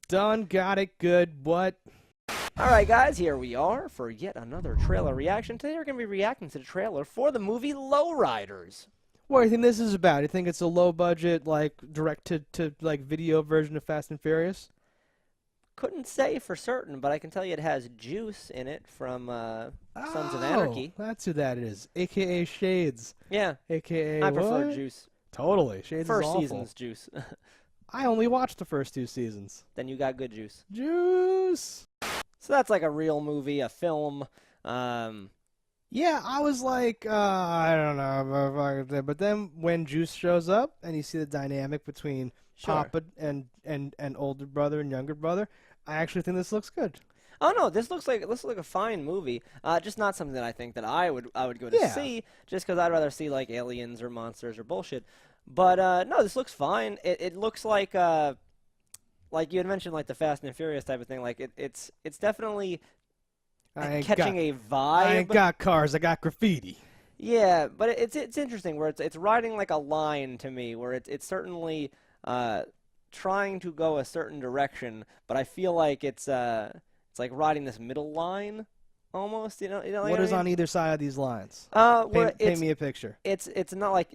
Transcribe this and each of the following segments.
Done, got it, good, what? Alright guys, here we are for yet another trailer reaction. Today we're going to be reacting to the trailer for the movie Lowriders. What do you think this is about? You think it's a low-budget, like, direct-to like, video version of Fast and Furious? Couldn't say for certain, but I can tell you it has Juice in it from Sons of Anarchy. That's who that is, a.k.a. Shades. Yeah. A.k.a. I what? prefer Juice. Totally. Shades First is awful. season's Juice. I only watched the first 2 seasons. Then you got good Juice. Juice! So that's like a real movie, a film. Yeah, I was like, I don't know, but then when Juice shows up and you see the dynamic between Papa and older brother and younger brother, I actually think this looks good. Oh no, this looks like a fine movie. Just not something that I think that I would go to see, just because I'd rather see like aliens or monsters or bullshit. But no, this looks fine. It looks like you had mentioned, like the Fast and Furious type of thing. Like it's definitely catching a vibe. I ain't got cars, I got graffiti. Yeah, but it's interesting where it's riding like a line to me, where it's certainly trying to go a certain direction, but I feel like it's like riding this middle line almost. You know what is on either side of these lines? Paint me a picture. It's not like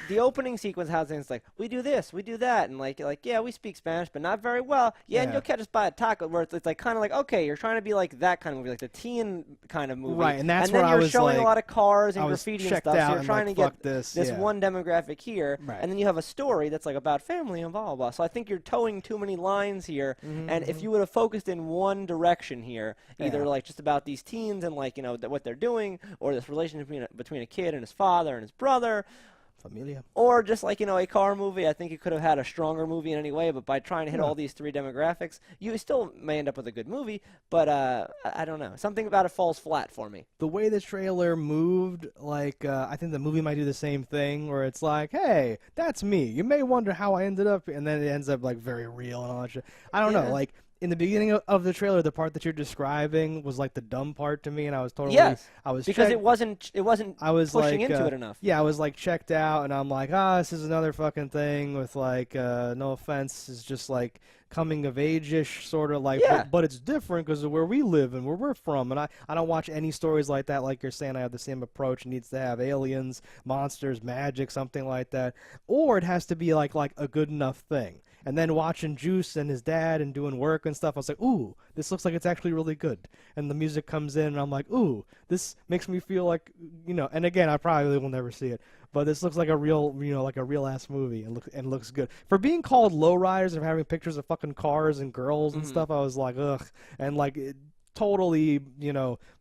the opening sequence has things like, we do this, we do that, and like yeah, we speak Spanish, but not very well. Yeah, and you'll catch us by a taco, where it's like kind of like, okay, you're trying to be like that kind of movie, like the teen kind of movie. Right, and that's where I was you're showing like, a lot of cars and graffiti and stuff, so you're trying to get this one demographic here, right. And then you have a story that's like about family and blah, blah, blah. So I think you're towing too many lines here, and if you would have focused in one direction here, either like just about these teens and like, what they're doing, or this relationship between a kid and his father and his brother, Familia. Or just like, a car movie. I think you could have had a stronger movie in any way, but by trying to hit all these 3 demographics, you still may end up with a good movie, but I don't know. Something about it falls flat for me. The way the trailer moved, like, I think the movie might do the same thing, where it's like, hey, that's me. You may wonder how I ended up, and then it ends up, like, very real and all that shit. I don't know, like, in the beginning of the trailer, the part that you're describing was like the dumb part to me, and I was totally because it wasn't I was pushing like, into it enough. Yeah, I was like checked out, and I'm like, this is another fucking thing with like, no offense, is just like coming of age-ish sort of like, but it's different because of where we live and where we're from, and I don't watch any stories like that. Like you're saying, I have the same approach. It needs to have aliens, monsters, magic, something like that, or it has to be like a good enough thing. And then watching Juice and his dad and doing work and stuff, I was like, ooh, this looks like it's actually really good. And the music comes in, and I'm like, ooh, this makes me feel like, and again, I probably will never see it, but this looks like a real, like a real-ass movie and looks good. For being called Lowriders and having pictures of fucking cars and girls and stuff, I was like, ugh. And like, it totally,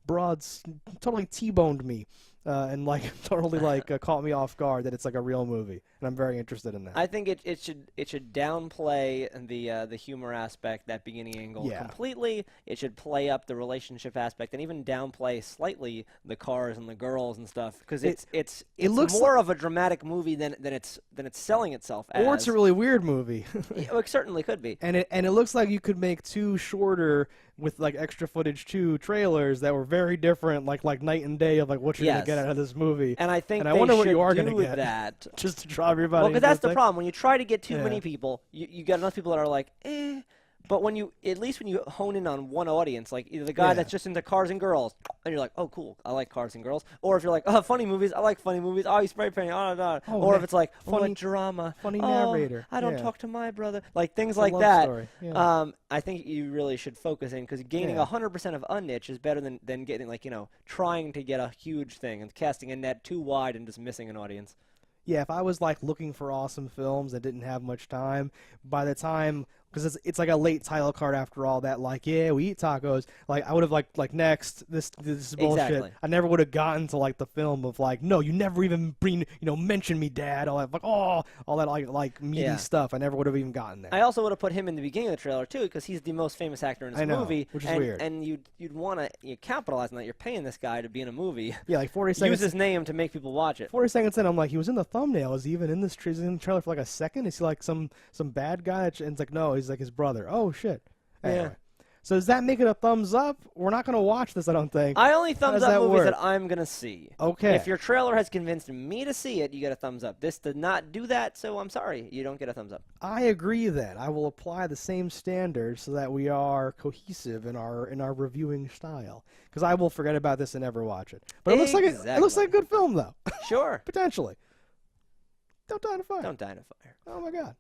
broads, totally T-boned me. And like totally like caught me off guard that it's like a real movie, and I'm very interested in that. I think it should downplay the humor aspect, that beginning angle completely. It should play up the relationship aspect, and even downplay slightly the cars and the girls and stuff, because it looks more of a dramatic movie than it's selling itself as. Or it's a really weird movie. It certainly could be. And it looks like you could make 2 shorter with like extra footage 2 trailers that were very different, like night and day of like what you're gonna get out of this movie. And I think I wonder what you are gonna get that just to draw everybody. Well, because that's the problem. When you try to get too many people, you get enough people that are like, eh. But at least when you hone in on one audience, like either the guy that's just into cars and girls, and you're like, oh, cool, I like cars and girls. Or if you're like, oh, funny movies, I like funny movies. Oh, you spray painting, or if it's like, funny drama, funny narrator. I don't talk to my brother. Like things like that. I think you really should focus in, because gaining 100% of a niche is better than getting like, trying to get a huge thing and casting a net too wide and just missing an audience. Yeah, if I was like looking for awesome films and didn't have much time, by the time, because it's like a late title card after all that, like, yeah, we eat tacos, like I would have like next, this is bullshit. Exactly. I never would have gotten to like the film of like, no, you never even mention me, Dad, all that like, all that like meaty stuff. I never would have even gotten there. I also would have put him in the beginning of the trailer too, because he's the most famous actor in this movie, which is weird. And you'd want to capitalize on that. You're paying this guy to be in a movie. Yeah, like 40 seconds. Use his name to make people watch it. 40 seconds in, I'm like, he was in the thumbnail. Is he even in this? He's in the trailer for like a second. Is he like some bad guy? And it's like, no, he's like his brother. Oh shit. Anyway. So does that make it a thumbs up? We're not going to watch this, I don't think. I only thumbs up movies work? that I'm going to see. Okay. If your trailer has convinced me to see it, you get a thumbs up. This did not do that, so I'm sorry. You don't get a thumbs up. I agree then. I will apply the same standards so that we are cohesive in our reviewing style. Because I will forget about this and never watch it. But it looks like a good film, though. Sure. Potentially. Don't die in a fire. Don't die in a fire. Oh, my God.